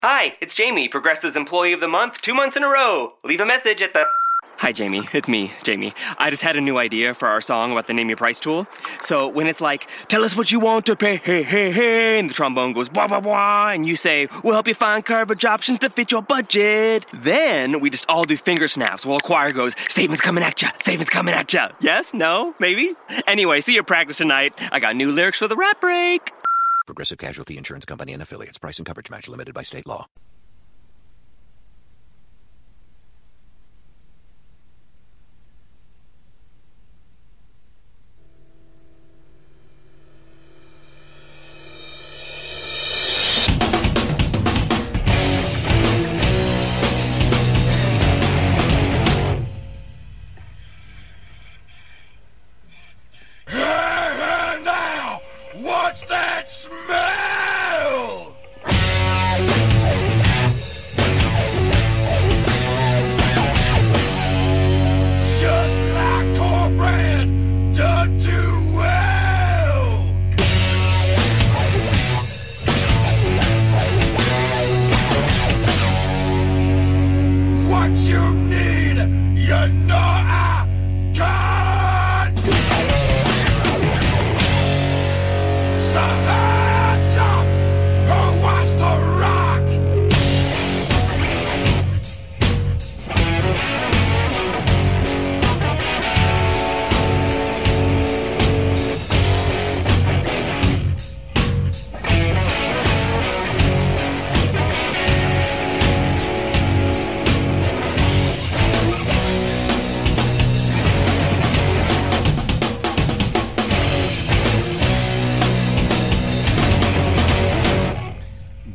Hi, it's Jamie, Progressive's Employee of the Month, 2 months in a row. Leave a message at the... Hi, Jamie. It's me, Jamie. I just had a new idea for our song about the Name Your Price tool. So when it's like, tell us what you want to pay, hey, hey, hey, and the trombone goes, blah, blah, blah, and you say, we'll help you find coverage options to fit your budget. Then we just all do finger snaps while a choir goes, savings coming at ya, savings coming at ya. Yes? No? Maybe? Anyway, see your practice tonight. I got new lyrics for the rap break. Progressive Casualty Insurance Company and Affiliates. Price and coverage match limited by state law.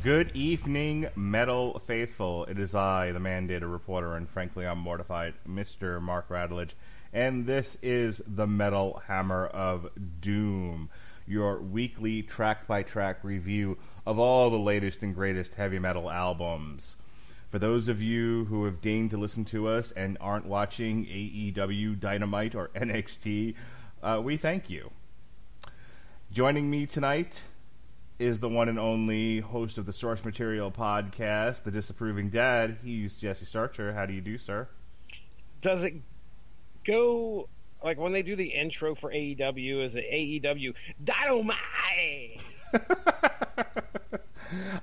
Good evening, Metal Faithful. It is I, the mandated reporter, and frankly I'm mortified, Mr. Mark Radulich, and this is the Metal Hammer of Doom, your weekly track-by-track review of all the latest and greatest heavy metal albums. For those of you who have deigned to listen to us and aren't watching AEW, Dynamite, or NXT, we thank you. Joining me tonight is the one and only host of the Source Material podcast, the Disapproving Dad. He's Jesse Starcher. How do you do, sir? Does it go, like, when they do the intro for AEW, is it AEW Dynamite?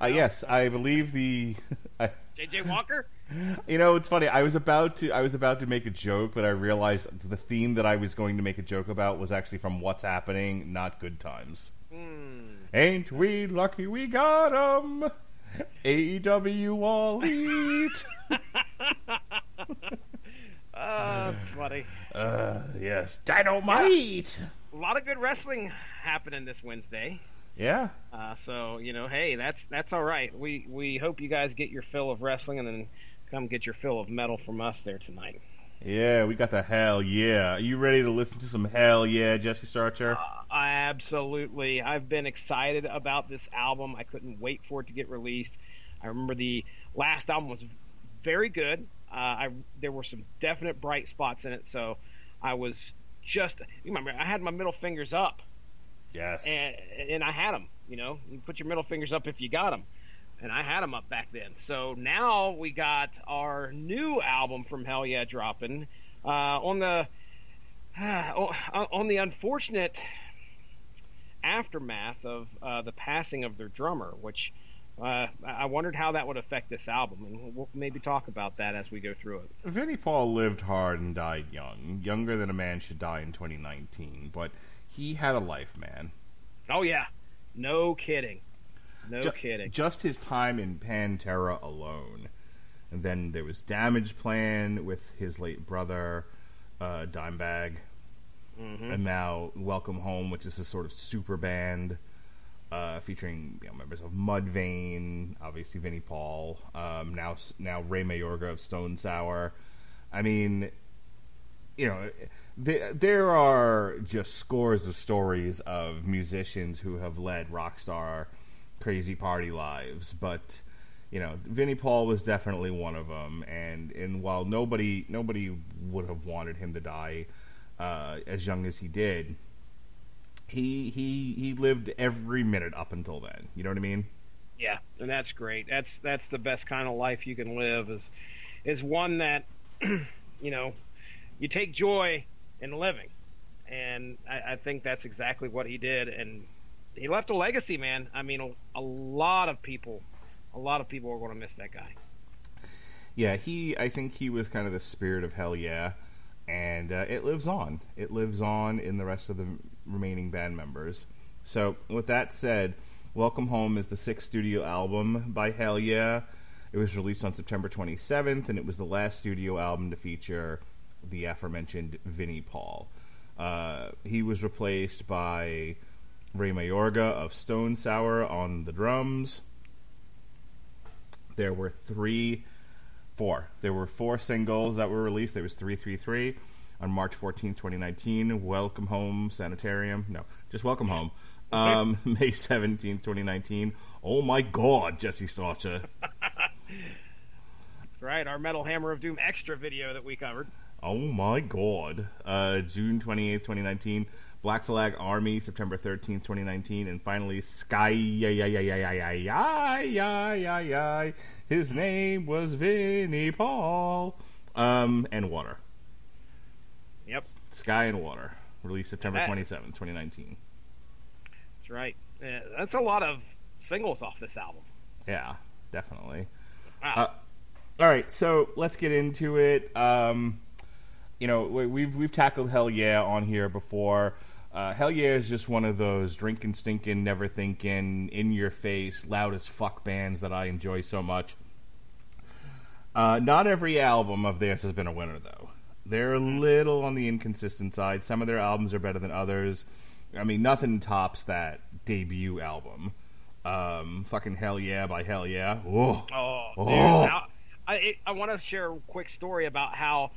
Yes, I believe the... JJ Walker? You know, it's funny. I was about to make a joke, but I realized the theme that I was going to make a joke about was actually from What's Happening, not Good Times. Ain't we lucky we got 'em? AEW All Elite. Funny. Yes, Dynamite. A lot of good wrestling happening this Wednesday. Yeah. So, you know, hey, that's all right. We hope you guys get your fill of wrestling and then come get your fill of metal from us there tonight. Yeah, we got the Hell Yeah. Are you ready to listen to some Hell Yeah, Jesse Starcher? Absolutely. I've been excited about this album. I couldn't wait for it to get released. I remember the last album was very good. There were some definite bright spots in it, so I was just... You remember, I had my middle fingers up. Yes. And I had them, you know. You put your middle fingers up if you got them. And I had them up back then. So now we got our new album from HellYeah dropping on the unfortunate aftermath of the passing of their drummer, which I wondered how that would affect this album, and we'll maybe talk about that as we go through it. Vinnie Paul lived hard and died young, younger than a man should die in 2019, but he had a life, man. Oh, yeah. No kidding. No kidding. Just his time in Pantera alone. And then there was Damage Plan with his late brother, Dimebag. Mm-hmm. And now Welcome Home, which is a sort of super band featuring members of Mudvayne, obviously Vinnie Paul, now Ray Mayorga of Stone Sour. I mean, you know, there are just scores of stories of musicians who have led rock star crazy party lives, but you know, Vinnie Paul was definitely one of them. And while nobody would have wanted him to die as young as he did, he lived every minute up until then. You know what I mean? Yeah, and that's great. That's the best kind of life you can live is one that you take joy in living, and I think that's exactly what he did, and he left a legacy, man. I mean, a lot of people are going to miss that guy. Yeah, I think he was kind of the spirit of HellYeah, and it lives on. It lives on in the rest of the remaining band members. So, with that said, Welcome Home is the 6th studio album by HellYeah. It was released on September 27th, and it was the last studio album to feature the aforementioned Vinnie Paul. He was replaced by Ray Mayorga of Stone Sour on the drums. There were four singles that were released. There was 333 on March 14th, 2019. Welcome Home Sanitarium. No, just Welcome Home. May 17th, 2019. Oh my God, Jesse Starcher. That's right, our Metal Hammer of Doom extra video that we covered. Oh my God. June 28th, 2019. Black Flag Army, September 13th, 2019. And finally, Sky. His name was Vinnie Paul. And Water. Yep. Sky and Water. Released September 27th, 2019. That's right. That's a lot of singles off this album. Yeah, definitely. Wow. All right, so let's get into it. We've tackled HellYeah on here before. HellYeah is just one of those drinking, stinking, never thinking, in your face, loud as fuck bands that I enjoy so much. Not every album of theirs has been a winner, though. They're a little on the inconsistent side. Some of their albums are better than others. I mean, nothing tops that debut album. Fucking HellYeah by HellYeah. I want to share a quick story about how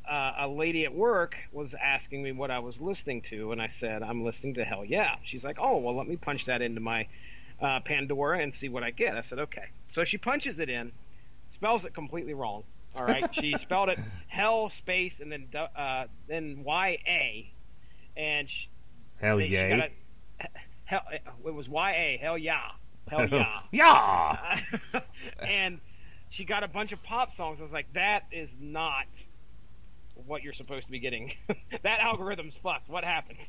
a lady at work was asking me what I was listening to, and I said, I'm listening to HellYeah. She's like, oh, well, let me punch that into my Pandora and see what I get. I said, okay. So she punches it in, spells it completely wrong. All right, she spelled it hell space and then Y-A, and HellYeah. It was Y-A, HellYeah. HellYeah. Yeah. And she got a bunch of pop songs. I was like, that is not what you're supposed to be getting. That algorithm's fucked. What happened?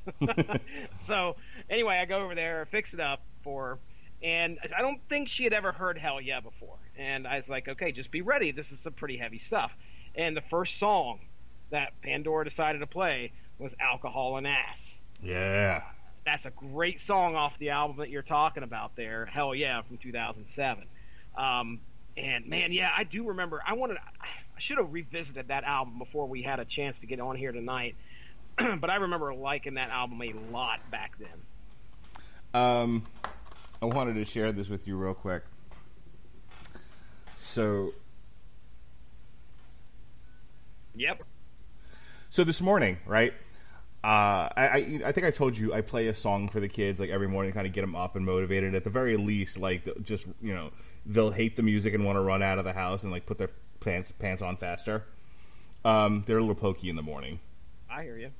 So anyway, I go over there, fix it up for her, and I don't think she had ever heard HellYeah before. And I was like, okay, just be ready. This is some pretty heavy stuff. And the first song that Pandora decided to play was Alcohol and Ass. Yeah. That's a great song off the album that you're talking about there, HellYeah from 2007. And man, yeah, I do remember. I should have revisited that album before we had a chance to get on here tonight. But I remember liking that album a lot back then. I wanted to share this with you real quick. So, yep. So this morning, right? I think I told you I play a song for the kids like every morning, kind of get them up and motivated. At the very least, like just they'll hate the music and want to run out of the house and like put their pants on faster. They're a little pokey in the morning. I hear you.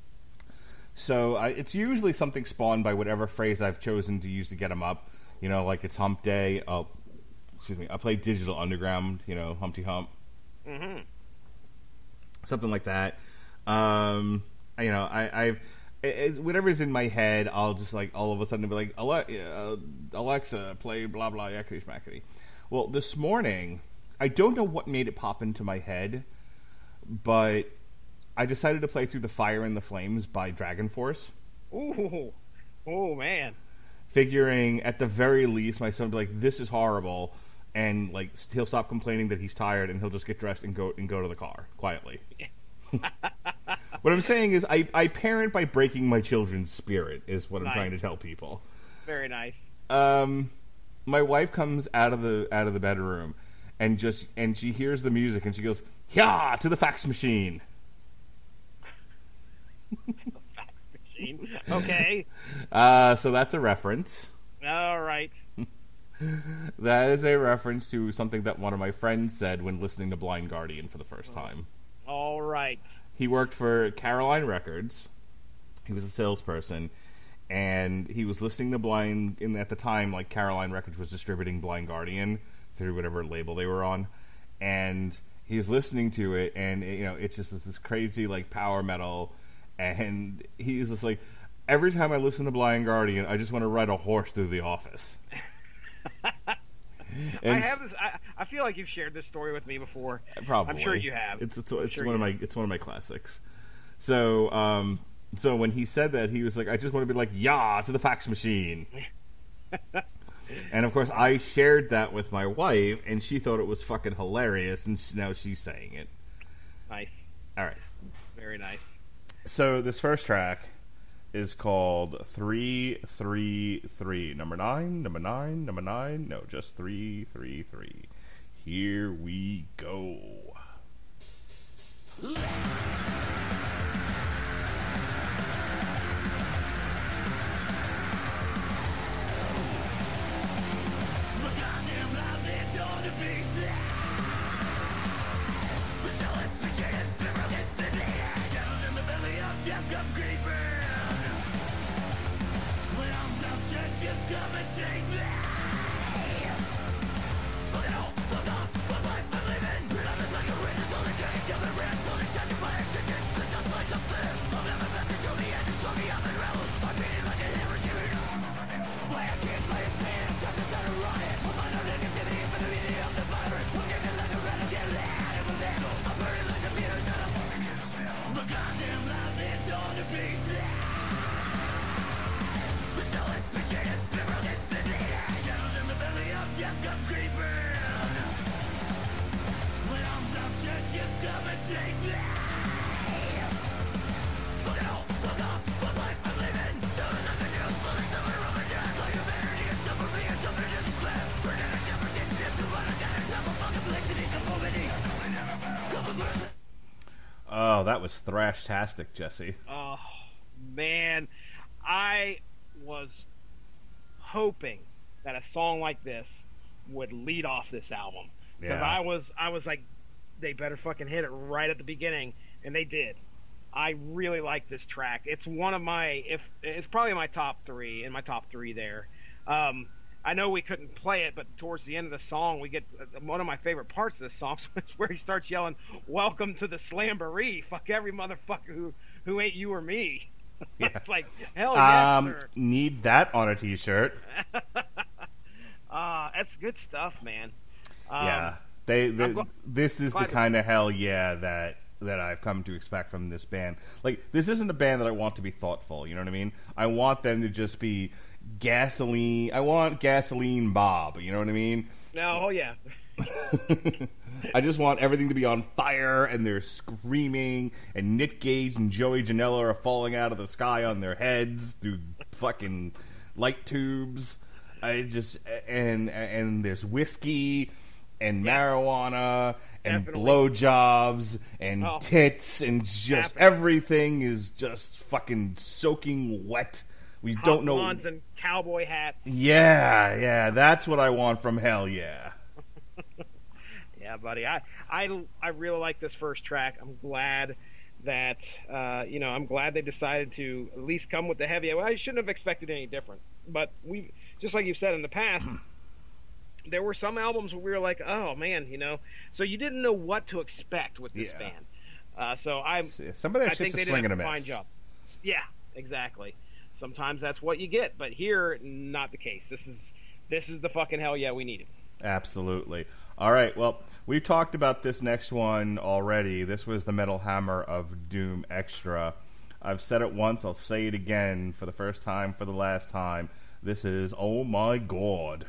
So it's usually something spawned by whatever phrase I've chosen to use to get them up. Like it's Hump Day. I play Digital Underground. Humpty Hump. Mm-hmm. Something like that. I've whatever's in my head, I'll just like all of a sudden be like, Alexa, play blah blah yakety schmackety. Well, this morning, I don't know what made it pop into my head, but I decided to play Through the Fire and the Flames by Dragon Force. Ooh, oh man! Figuring at the very least, my son would be like, "This is horrible," and like he'll stop complaining that he's tired, and he'll just get dressed and go to the car quietly. What I'm saying is, I parent by breaking my children's spirit. Is what I'm trying to tell people. Very nice. My wife comes out of the bedroom, and she hears the music, and she goes, "Yeah, to the fax machine." Fax machine. Okay. So that's a reference. All right. That is a reference to something that one of my friends said when listening to Blind Guardian for the first time. All right. He worked for Caroline Records. He was a salesperson. and he was listening to Blind, and at the time, like, Caroline Records was distributing Blind Guardian through whatever label they were on, and he's listening to it, and, you know, it's just this crazy, like, power metal, and he's just like, every time I listen to Blind Guardian, I just want to ride a horse through the office. I have this. I feel like you've shared this story with me before. Probably, I'm sure you have. It's one of my classics. So so when he said that, he was like, I just want to be like, yeah, to the fax machine. And of course, I shared that with my wife, and she thought it was fucking hilarious, and now she's saying it. Nice. All right. Very nice. So this first track is called 333. Number 9, number 9, number 9. No, just 333. Here we go. Oh, that was thrash-tastic, Jesse. Oh, man. I was hoping that a song like this would lead off this album. Because I was like, they better fucking hit it right at the beginning, and they did. I really like this track. It's one of my, it's probably my top three there. I know we couldn't play it, but towards the end of the song, we get one of my favorite parts of the song, is where he starts yelling, "Welcome to the Slamboree. Fuck every motherfucker who ain't you or me." Yeah. It's like, hell yes, sir. Need that on a t-shirt. That's good stuff, man. Yeah. This is the kind of hell yeah that I've come to expect from this band. Like, this isn't a band that I want to be thoughtful, you know what I mean? I want them to just be gasoline. I want Gasoline Bob, you know what I mean? No, oh yeah. I just want everything to be on fire, and they're screaming, and Nick Gage and Joey Janela are falling out of the sky on their heads through fucking light tubes. And there's whiskey and marijuana and blowjobs and tits, and just everything is just fucking soaking wet. We don't know. Blondes and cowboy hats. Yeah, that's what I want from Hell Yeah. Yeah, buddy. I really like this first track. I'm glad that I'm glad they decided to at least come with the heavy. Well, I shouldn't have expected any different. But we, just like you've said in the past, there were some albums where we were like, oh man, so you didn't know what to expect with this band. Some of their shit's a swing and a miss. Fine job. Yeah, exactly. Sometimes that's what you get, but here, not the case. This is the fucking hell yeah we needed. Absolutely. All right, well, we've talked about this next one already. This was the Metal Hammer of Doom Extra. I've said it once, I'll say it again for the first time, for the last time. This is Oh My God.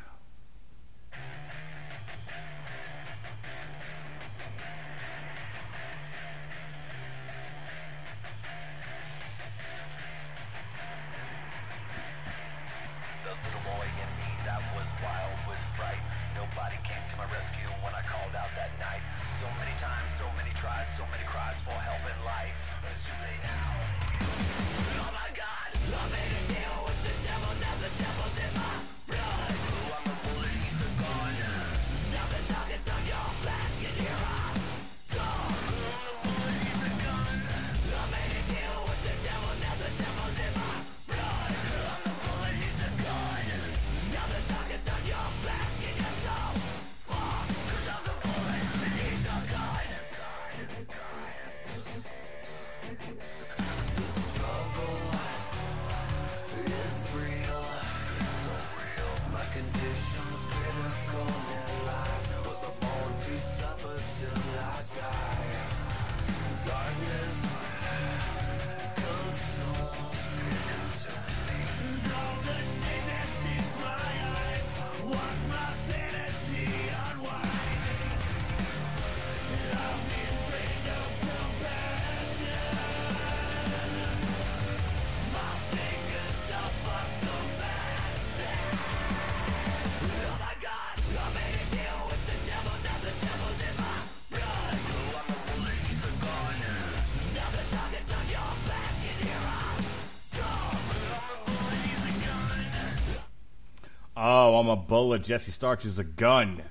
know I'm a bullet. Jesse Starcher's a gun.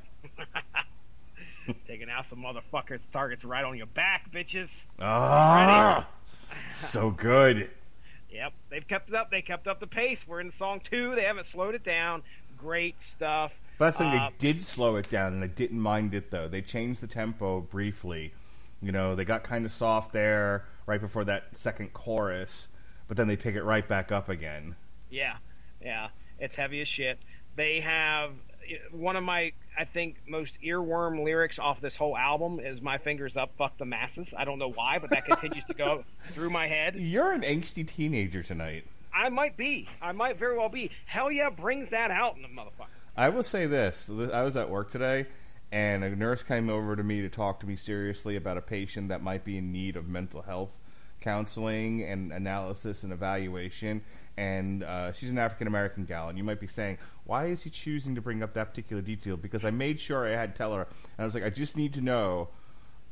Taking out some motherfuckers' targets right on your back, bitches. Ah, so good. Yep, they've kept it up. They kept up the pace. We're in song 2. They haven't slowed it down. Great stuff. But I think they did slow it down, and I didn't mind it, though. They changed the tempo briefly. You know, they got kind of soft there right before that second chorus, but then they pick it right back up again. Yeah. It's heavy as shit. They have one of my, I think, most earworm lyrics off this whole album is "My fingers up, fuck the masses." I don't know why, but that continues to go through my head. You're an angsty teenager tonight. I might be. I might very well be. Hell yeah brings that out in the motherfucker. I will say this. I was at work today, and a nurse came over to me to talk to me seriously about a patient that might be in need of mental health counseling and analysis and evaluation. And she's an African-American gal, and you might be saying, why is he choosing to bring up that particular detail? Because I made sure I had to tell her, and I was like, I just need to know,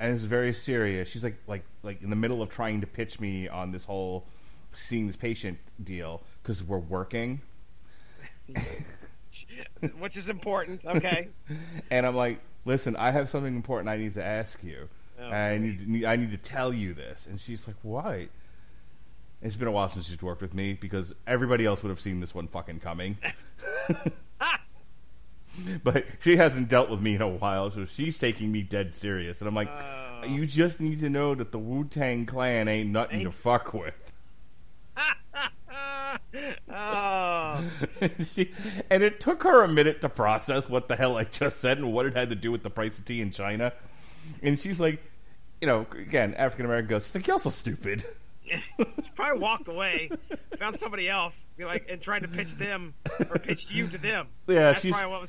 and it's very serious. She's like in the middle of trying to pitch me on this whole seeing this patient deal, because we're working. Which is important, okay. And I'm like, listen, I have something important I need to ask you. I need to tell you this. And she's like, what? It's been a while since she's worked with me, because everybody else would have seen this one fucking coming. But she hasn't dealt with me in a while, so she's taking me dead serious. And I'm like, you just need to know that the Wu-Tang Clan ain't nothing to fuck with. And it took her a minute to process what the hell I just said and what it had to do with the price of tea in China. And she's like, you know, again, African American goes, she's like, you're so stupid. She probably walked away, found somebody else, be like, and tried to pitch them or pitched you to them. Yeah, that's she's probably what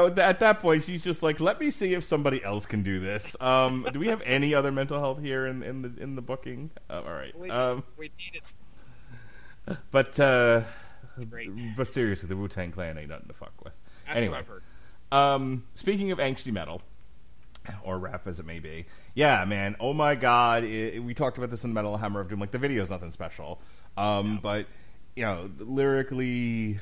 was. At that point, she's just like, let me see if somebody else can do this. Do we have any other mental health here in the booking? All right, we need it. But seriously, the Wu-Tang Clan ain't nothing to fuck with. That's anyway, what I've heard. Speaking of angsty metal, or rap as it may be, yeah, man, oh my god, we talked about this in the Metal Hammer of Doom, like, the video's nothing special, but, you know, lyrically,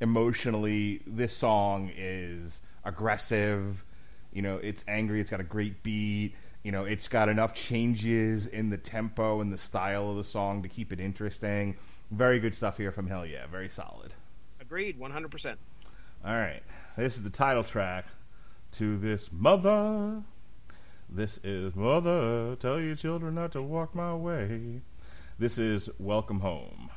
emotionally, this song is aggressive, you know, it's angry, it's got a great beat, you know, it's got enough changes in the tempo and the style of the song to keep it interesting. Very good stuff here from HellYeah. Very solid. Agreed, 100%. All right. This is the title track to this Mother. This is Mother, tell your children not to walk my way. This is Welcome Home.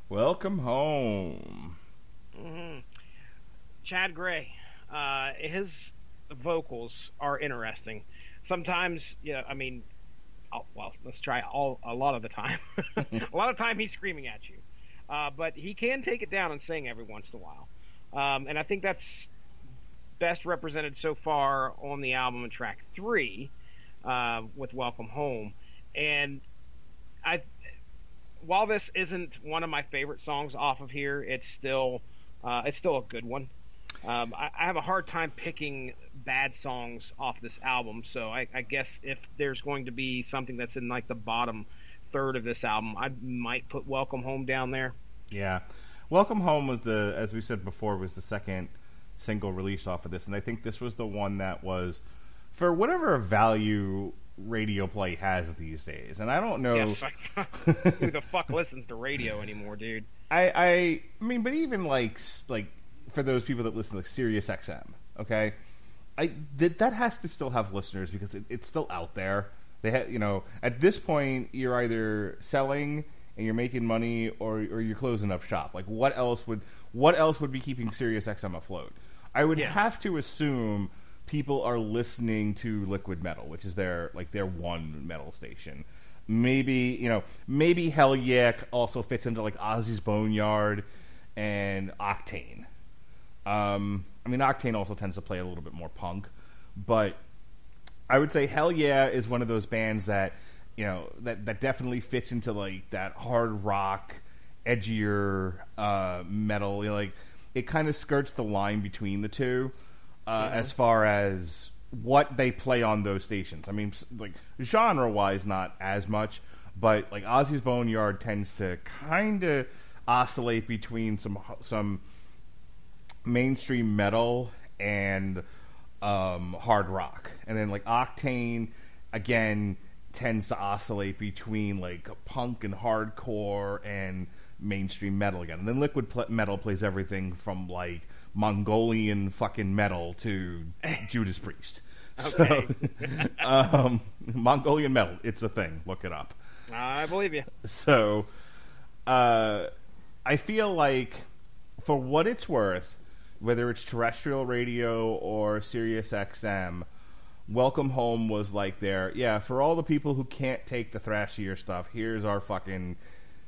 Welcome home. Mm-hmm. Chad Gray, his vocals are interesting. Sometimes, yeah, I mean, well, let's try a lot of the time. A lot of time he's screaming at you, but he can take it down and sing every once in a while. And I think that's best represented so far on the album in track 3 with Welcome Home. And while this isn't one of my favorite songs off of here, it's still a good one. I have a hard time picking bad songs off this album, so I guess if there's going to be something that's in like the bottom third of this album, I might put Welcome Home down there. Yeah. Welcome Home was as we said before, was the second single released off of this, and I think this was the one that was, for whatever value radio play has these days, and I don't know who the fuck listens to radio anymore, dude. I mean, but even like for those people that listen to like Sirius XM, okay, that has to still have listeners because it's still out there. They at this point you're either selling and you're making money or you're closing up shop. Like what else would be keeping Sirius XM afloat? I would have to assume people are listening to Liquid Metal, which is their one metal station. Maybe HellYeah also fits into like Ozzy's Boneyard and Octane. I mean, Octane also tends to play a little bit more punk, but I would say HellYeah is one of those bands that that definitely fits into like that hard rock, edgier metal. Like it kind of skirts the line between the two. As far as what they play on those stations. I mean, like, genre-wise, not as much, but, like, Ozzy's Boneyard tends to kind of oscillate between some mainstream metal and hard rock. And then, like, Octane, again, tends to oscillate between, like, punk and hardcore and mainstream metal again. And then Liquid Metal plays everything from, like, Mongolian fucking metal to Judas Priest. Okay. So, Mongolian metal, it's a thing. Look it up. I believe you. So, I feel like, for what it's worth, whether it's terrestrial radio or Sirius XM, Welcome Home was like for all the people who can't take the thrashier stuff, here's our fucking...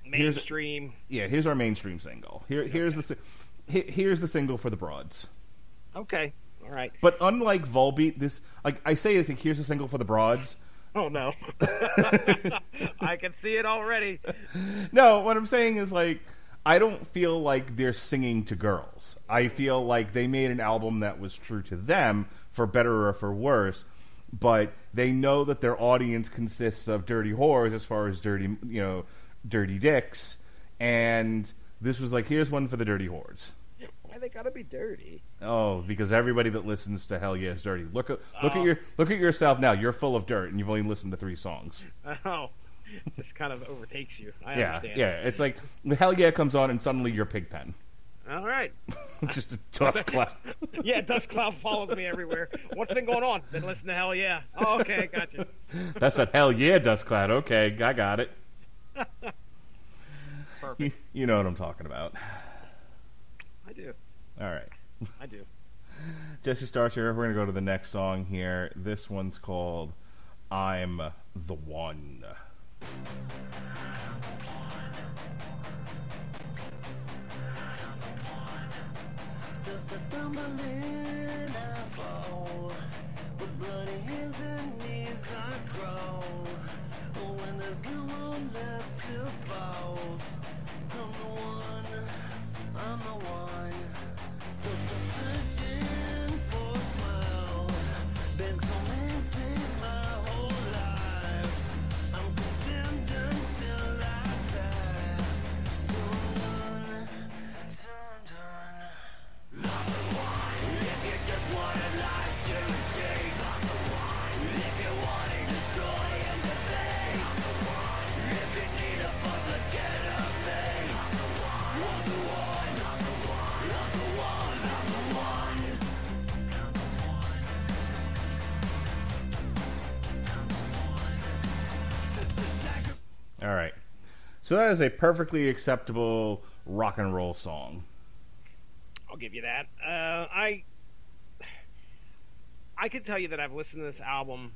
mainstream. Here's our mainstream single. Here's the single for the broads. Okay, all right. But unlike Volbeat, this, like I say, here's a single for the broads. Oh no, I can see it already. No, what I'm saying is like I don't feel like they're singing to girls. I feel like they made an album that was true to them, for better or for worse. But they know that their audience consists of dirty whores, as far as dirty dicks, and this was like, here's one for the dirty whores. Why they gotta be dirty? Oh, because everybody that listens to HellYeah is dirty. Look at yourself now. You're full of dirt, and you've only listened to 3 songs. Oh, this kind of overtakes you. I understand. Yeah. It's like HellYeah comes on, and suddenly you're Pigpen. All right. It's just a dust cloud. Yeah, dust cloud follows me everywhere. What's been going on? Been listening to HellYeah. Oh, okay, gotcha. That's that HellYeah dust cloud. Okay, I got it. Perfect. You know what I'm talking about. I do. All right. I do. Jesse Starcher, we're going to go to the next song here. This one's called I'm the One. Just a stumbling I fall, with bloody hands and knees I crawl. When there's no one left to fault, I'm the one. Still searching for a smile. Been tormented my whole life. I'm condemned until I die. Done. If you just wanted lies to take, if you wanted destroy empathy, if you need a public enemy, I'm the one, I'm the one, I'm the one, I'm the one. All right. So that is a perfectly acceptable rock and roll song. I'll give you that. I can tell you that I've listened to this album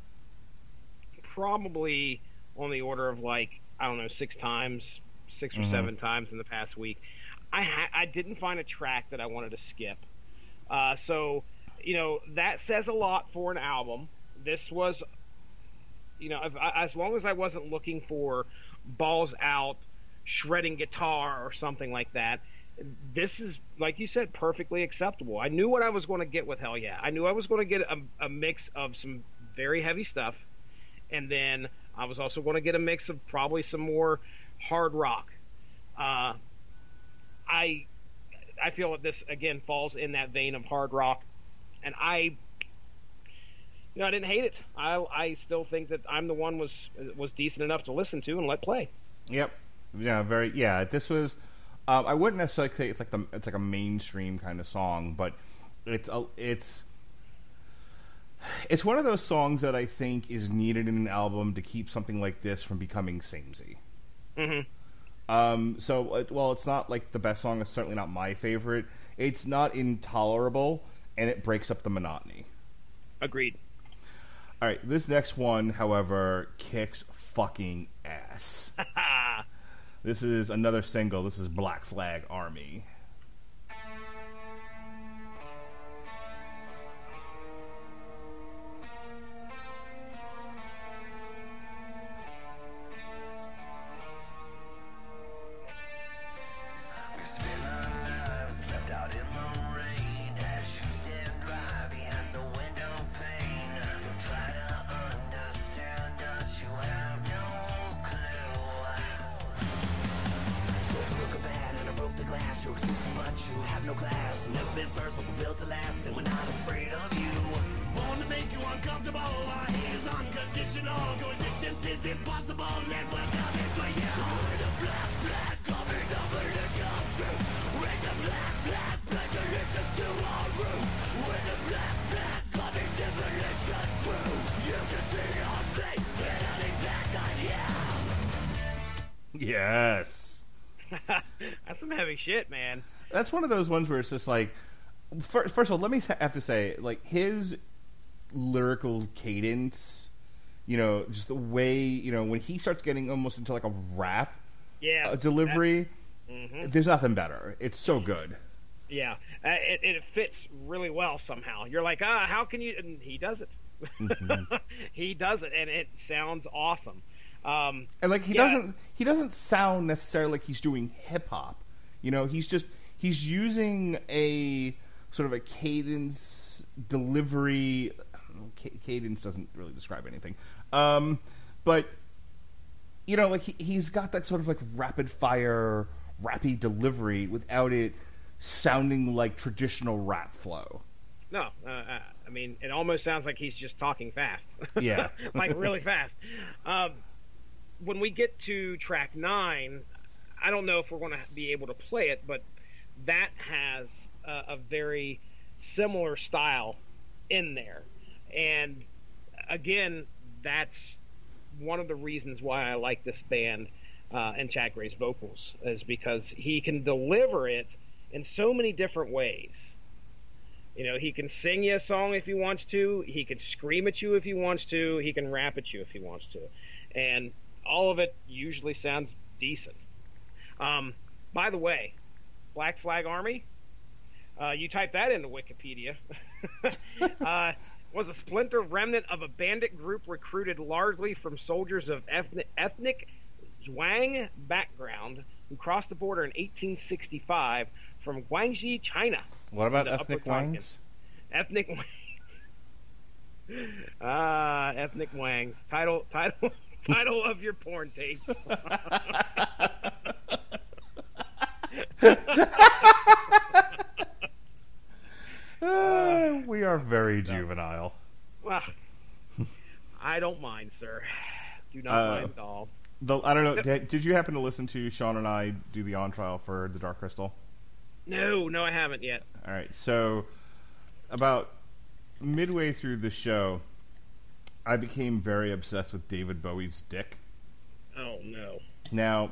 probably on the order of like, I don't know, 6 times, 6 or 7 times in the past week. I didn't find a track that I wanted to skip. So, that says a lot for an album. This was, as long as I wasn't looking for balls out, shredding guitar or something like that, this is, like you said, perfectly acceptable. I knew what I was going to get with HellYeah. I knew I was going to get a mix of some very heavy stuff, and then I was also going to get a mix of probably some more hard rock. I I feel that this again falls in that vein of hard rock, and I didn't hate it. I still think that I'm the one was decent enough to listen to and let play. Yep. Yeah. This was. I wouldn't necessarily say it's like a mainstream kind of song, but it's one of those songs that I think is needed in an album to keep something like this from becoming samey. So while it's not like the best song, it's certainly not my favorite. It's not intolerable, and it breaks up the monotony. Agreed. All right, this next one, however, kicks fucking ass. This is another single. This is Black Flag Army. Yes. That's some heavy shit, man. That's one of those ones where it's just like, first of all, let me have to say, like, his lyrical cadence, just the way, when he starts getting almost into like a rap delivery, there's nothing better. It's so good. Yeah. It fits really well somehow. You're like, how can you? And he does it. He does it, and it sounds awesome. And like he doesn't sound necessarily like he's doing hip hop. He's using a sort of a cadence delivery. Cadence doesn't really describe anything, but like he's got that sort of like rapid fire, rappy delivery without it sounding like traditional rap flow. No, I mean it almost sounds like he's just talking fast. Yeah, like really fast. When we get to track 9, I don't know if we're going to be able to play it, but that has a very similar style in there. And again, that's one of the reasons why I like this band and Chad Gray's vocals, is because he can deliver it in so many different ways. He can sing you a song if he wants to. He can scream at you if he wants to. He can rap at you if he wants to. And all of it usually sounds decent. By the way, Black Flag Army, you type that into Wikipedia, was a splinter remnant of a bandit group recruited largely from soldiers of ethnic Zhuang background who crossed the border in 1865 from Guangxi, China. What about ethnic Wangs? Ethnic Wangs. Ethnic Wangs. Title of your porn tape. We are very juvenile. Well, I don't mind, sir. Do not mind at all. I don't know. Did you happen to listen to Sean and I do the on trial for the Dark Crystal? No, I haven't yet. All right. So, about midway through the show, I became very obsessed with David Bowie's dick. Oh, no. Now,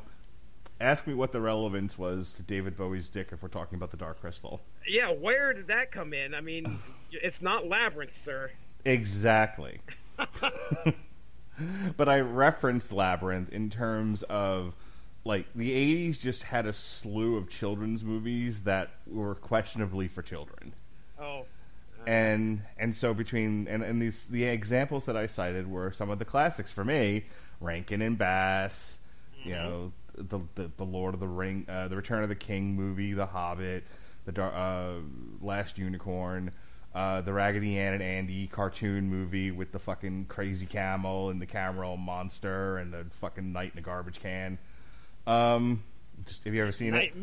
ask me what the relevance was to David Bowie's dick if we're talking about the Dark Crystal. Yeah, where did that come in? I mean, it's not Labyrinth, sir. Exactly. But I referenced Labyrinth in terms of, like, the 80s just had a slew of children's movies that were questionably for children. Oh. And so between the examples that I cited were some of the classics for me: Rankin and Bass, the Lord of the Ring, the Return of the King movie, The Hobbit, the Last Unicorn, the Raggedy Ann and Andy cartoon movie with the fucking crazy camel and the camel monster and the fucking knight in a garbage can. Have you ever seen it?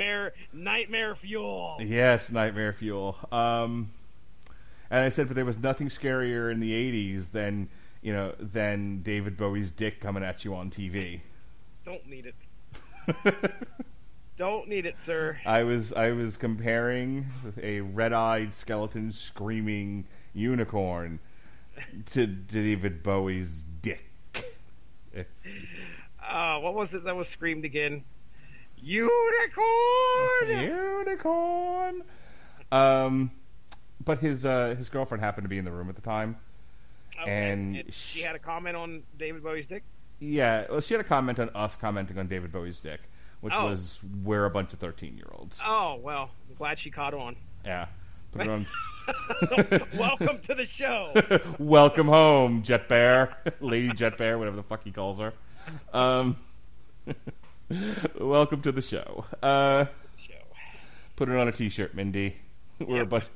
Nightmare Fuel. Yes, Nightmare Fuel. And I said, but there was nothing scarier in the 80s than David Bowie's dick coming at you on TV. Don't need it. Don't need it, sir. I was comparing a red-eyed skeleton screaming unicorn to David Bowie's dick. What was it that was screamed again? Unicorn! Unicorn! But his girlfriend happened to be in the room at the time. Okay. And she had a comment on David Bowie's dick? Yeah, well, she had a comment on us commenting on David Bowie's dick, which was, we're a bunch of 13-year-olds. Oh, well, I'm glad she caught on. Yeah. Put it on. Welcome to the show. Welcome home, Jet Bear. Lady Jet Bear, whatever the fuck he calls her. Welcome to the show. Put it on a t-shirt, Mindy. We're a bunch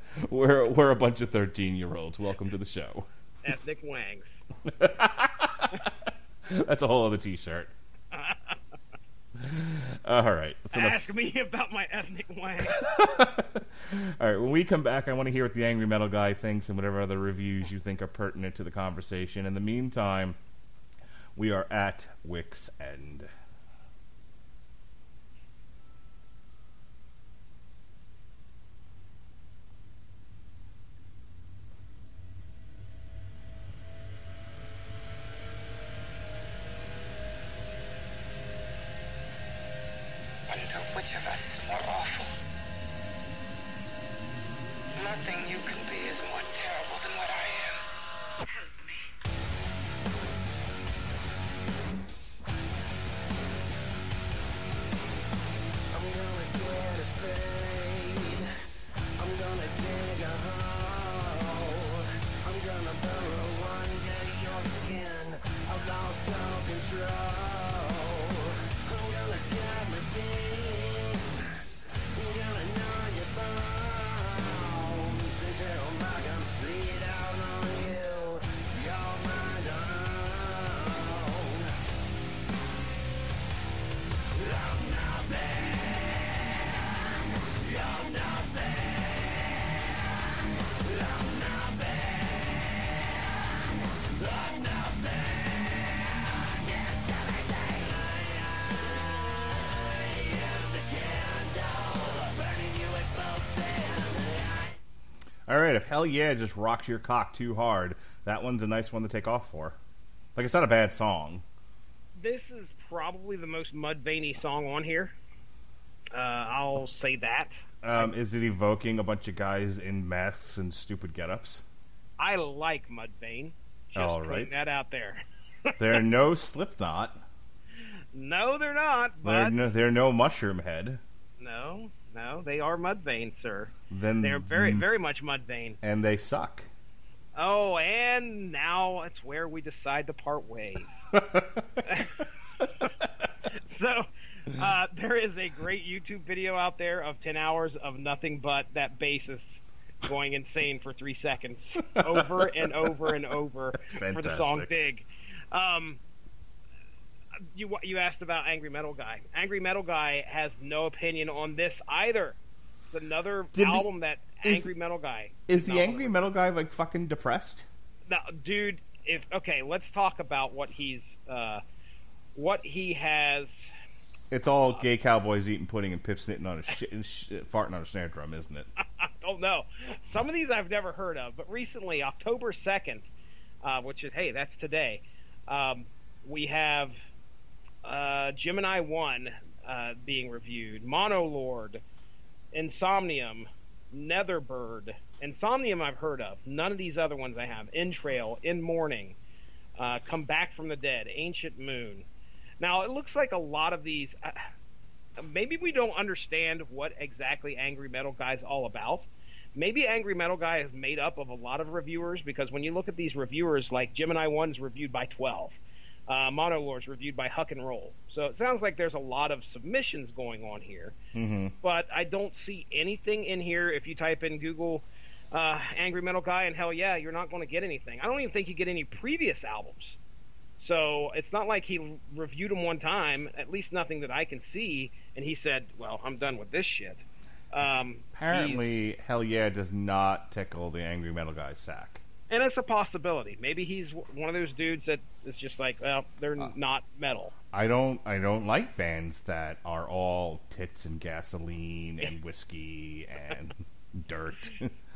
of 13-year-olds. Welcome to the show. Ethnic wangs. That's a whole other t-shirt. All right. Ask me about my ethnic wang. All right. When we come back, I want to hear what the Angry Metal Guy thinks and whatever other reviews you think are pertinent to the conversation. In the meantime, we are at Wick's End. Which of us is more awful? Nothing you can be is more terrible than what I am. Help me. I'm gonna get a spade. I'm gonna dig a hole. I'm gonna burrow under your skin. I've lost all control. I'm gonna get my teeth. I'm gonna gnaw your bones until my gums bleed out on you. You're mine own. I'm nothing. You're nothing. I'm nothing. I'm nothing. Yes, everything. I am the candle burning you at both ends. All right. If Hell Yeah just rocks your cock too hard, that one's a nice one to take off for. Like, it's not a bad song. This is probably the most Mudvayne-y song on here. I'll say that. Is it evoking a bunch of guys in masks and stupid get-ups? I like Mudvayne. Just All putting right. that out there. They're no Slipknot. No, they're not. But They're no Mushroom Head. no, they are Mudvayne, sir. Then They're very, very much Mudvayne. and they suck. Oh, and now it's where we decide to part ways. So, there is a great YouTube video out there of 10 hours of nothing but that bassist going insane for 3 seconds over and over and over for the song fantastic. Dig. You asked about Angry Metal Guy. Angry Metal Guy has no opinion on this either. It's another album that Angry Metal Guy Is the not Angry on. Metal Guy, like, fucking depressed? No, dude. Let's talk about what he has. It's all gay cowboys eating pudding and Pip snitting on farting on a snare drum, isn't it? I don't know. Some of these I've never heard of, but recently, October 2nd, which is, hey, that's today, we have Gemini 1 being reviewed, Monolord, Insomnium, Netherbird. Insomnium I've heard of. None of these other ones I have. Entrail, In Mourning, Come Back from the Dead, Ancient Moon. Now, it looks like a lot of these... maybe we don't understand what exactly Angry Metal Guy is all about. Maybe Angry Metal Guy is made up of a lot of reviewers, because when you look at these reviewers, like Gemini 1's reviewed by 12. Monolord's reviewed by Huck and Roll. So it sounds like there's a lot of submissions going on here. Mm-hmm. But I don't see anything in here. If you type in Google Angry Metal Guy and Hell Yeah, you're not going to get anything. I don't even think you get any previous albums. So it's not like he reviewed them one time, at least nothing that I can see, and he said, "Well, I'm done with this shit." Apparently, HellYeah does not tickle the angry metal guy's sack. And it's a possibility. Maybe he's one of those dudes that is just like, well, they're not metal. I don't like bands that are all tits and gasoline and whiskey and dirt.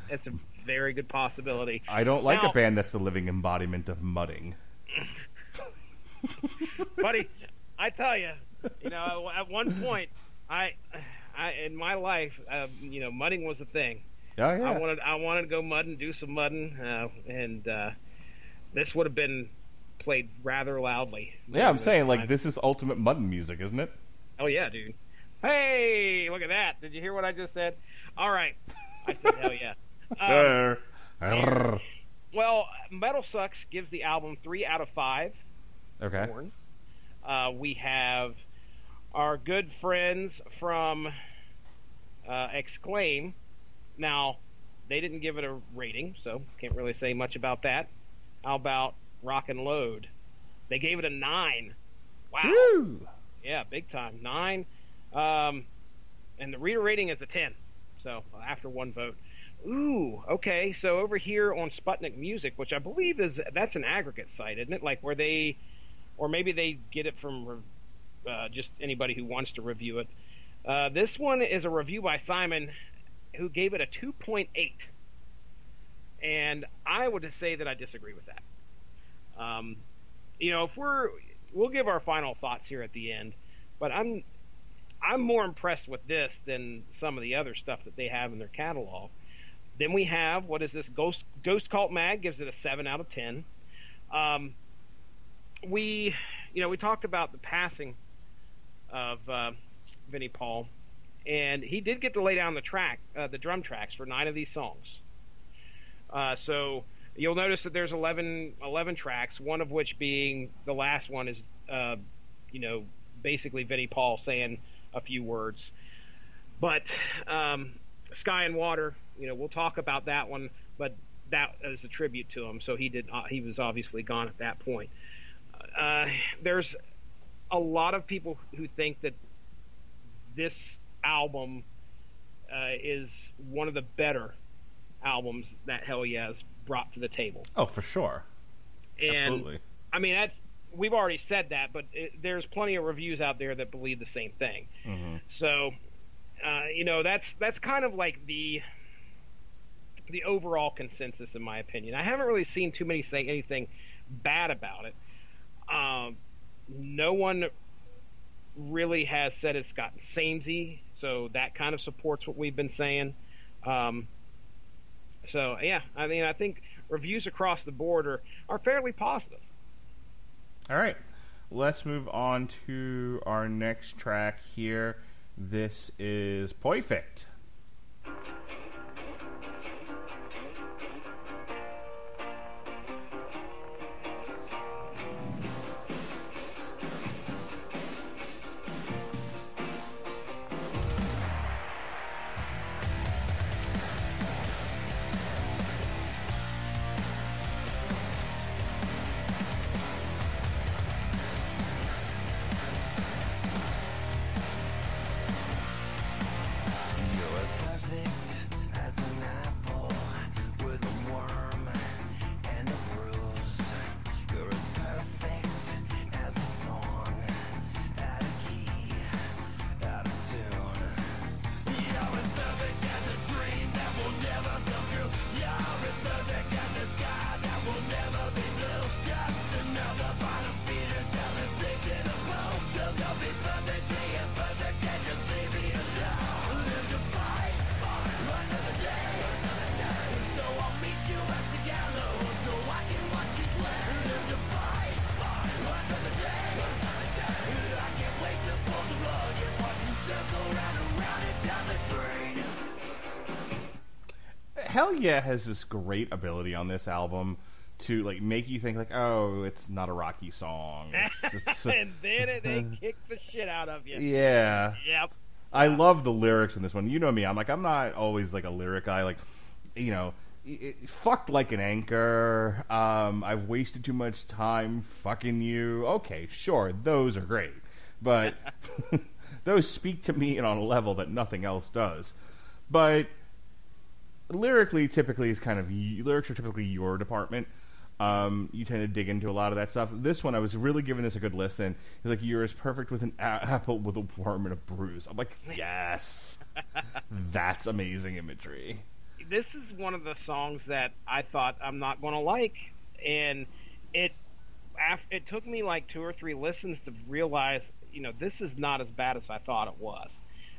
It's a very good possibility. I don't like a band that's the living embodiment of mudding. Buddy, I tell you, at one point, I in my life, mudding was a thing. Oh, yeah. I wanted to go mudding, do some mudding, and this would have been played rather loudly. Yeah, I'm saying, like, this is ultimate mudding music, isn't it? Oh, yeah, dude. Hey, look at that. Did you hear what I just said? All right. I said hell yeah. Well, Metal Sucks gives the album 3 out of 5. Okay. Horns. We have our good friends from Exclaim. Now, they didn't give it a rating, so can't really say much about that. How about Rock and Load? They gave it a 9. Wow. Woo! Yeah, big time. 9. And the reader rating is a 10. So, after one vote. Ooh, okay. So over here on Sputnik Music, which I believe that's an aggregate site, isn't it? Like where they, or maybe they get it from just anybody who wants to review it. This one is a review by Simon, who gave it a 2.8. And I would say that I disagree with that. If we'll give our final thoughts here at the end, but I'm more impressed with this than some of the other stuff that they have in their catalog. Then we have, what is this? Ghost Cult Mag gives it a 7 out of 10. We talked about the passing of Vinnie Paul, and he did get to lay down the drum tracks for 9 of these songs. So you'll notice that there's 11 tracks, one of which being the last one is, basically Vinnie Paul saying a few words. But Sky and Water, we'll talk about that one, but that is a tribute to him. So he was obviously gone at that point. There's a lot of people who think that this album is one of the better albums that HellYeah has brought to the table. Oh, for sure. And, absolutely. I mean, we've already said that, but there's plenty of reviews out there that believe the same thing. Mm-hmm. So, that's kind of like the overall consensus, in my opinion. I haven't really seen too many say anything bad about it. No one really has said it's gotten samey, so that kind of supports what we've been saying. So, yeah, I mean, I think reviews across the board are fairly positive. All right, let's move on to our next track here. This is Perfect. HellYeah has this great ability on this album to make you think oh, it's not a Rocky song. It's and then they kick the shit out of you. Yeah. Yep. I love the lyrics in this one. You know me. I'm not always a lyric guy. Fucked like an anchor. I've wasted too much time fucking you. Okay, sure, those are great, but those speak to me on a level that nothing else does. But lyrically, typically is lyrics are typically your department. You tend to dig into a lot of that stuff. This one, I was really giving this a good listen. He's like, "You're as perfect with an apple with a worm and a bruise." I'm like, yes, that's amazing imagery. This is one of the songs that I thought I'm not going to like, and it took me like 2 or 3 listens to realize, this is not as bad as I thought it was.